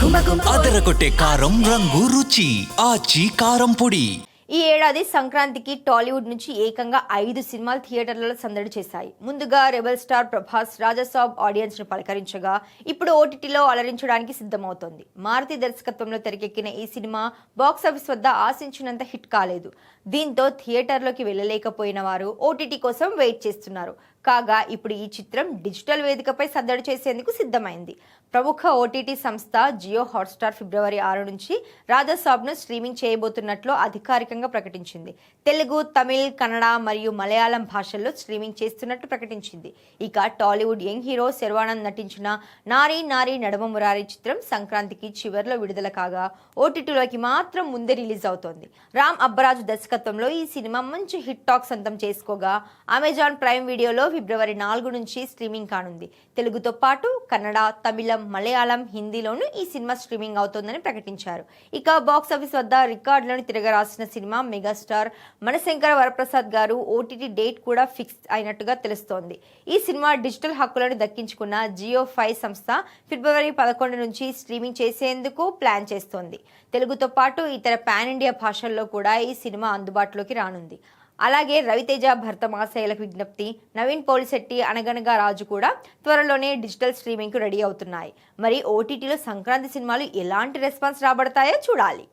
అదరగొట్టే కారం రంగు రుచి ఆచి కారం పొడి. ఈ ఏడాది సంక్రాంతికి టాలీవుడ్ నుంచి ఏకంగా 5 సినిమాలు థియేటర్లలో సందడి చేశాయి. ముందుగా rebel star Prabhas Raja Saab audience ను పలకరించగా ఇప్పుడు ఓటీటీలో అలరించడానికి సిద్ధమవుతోంది. మారుతి దర్శకత్వంలో తెరకెక్కిన ఈ సినిమా బాక్సాఫీస్ వద్ద ఆశించినంత హిట్ కాలేదు. దీంతో థియేటర్లోకి వెళ్ళలేకపోయిన వారు ఓటీటీ కోసం వెయిట్ చేస్తున్నారు. కాగా ఇప్పుడు ఈ చిత్రం డిజిటల్ వేదికపై సందడి చేసేందుకు సిద్ధమైంది. ప్రముఖ ఓటీటీ సంస్థ జియో హాట్స్టార్ ఫిబ్రవరి 6 నుంచి రాజాసాబ్ను స్ట్రీమింగ్ చేయబోతున్నట్లు అధికారికంగా ప్రకటించింది. తెలుగు, తమిళ్, కన్నడ మరియు మలయాళం భాషల్లో స్ట్రీమింగ్ చేస్తున్నట్టు ప్రకటించింది. ఇక టాలీవుడ్ యంగ్ హీరో శర్వానంద్ నటించిన నారీ నారీ నడుమ మురారి చిత్రం సంక్రాంతికి చివర్లో విడుదల కాగా ఓటీటీలోకి మాత్రం ముందే రిలీజ్ అవుతోంది. రామ్ అబ్బరాజు దర్శకత్వంలో ఈ సినిమా మంచి హిట్ టాక్ సొంతం చేసుకోగా అమెజాన్ ప్రైమ్ వీడియోలో ఫిబ్రవరి 4 నుంచి స్ట్రీమింగ్ కానుంది. తెలుగుతో పాటు కన్నడ, తమిళం, మలయాళం, హిందీలోనూ ఈ సినిమా స్ట్రీమింగ్ అవుతోందని ప్రకటించారు. ఇక బాక్సాఫీస్ వద్ద రికార్డులను తిరగరాసిన సినిమా మెగాస్టార్ మనశంకర వరప్రసాద్ గారు ఓటీటీ డేట్ కూడా ఫిక్స్ అయినట్టుగా తెలుస్తోంది. ఈ సినిమా డిజిటల్ హక్కులను దక్కించుకున్న జియో 5 సంస్థ ఫిబ్రవరి 11 నుంచి స్ట్రీమింగ్ చేసేందుకు ప్లాన్ చేస్తోంది. తెలుగుతో పాటు ఇతర పాన్ ఇండియా భాషల్లో కూడా ఈ సినిమా అందుబాటులోకి రానుంది. అలాగే రవితేజ భర్త మాసయ్యలకు విజ్ఞప్తి, నవీన్ పోలిశెట్టి, అనగనగా రాజు కూడా త్వరలోనే డిజిటల్ స్ట్రీమింగ్కు రెడీ అవుతున్నాయి. మరి ఓటీటీలో సంక్రాంతి సినిమాలు ఎలాంటి రెస్పాన్స్ రాబడతాయో చూడాలి.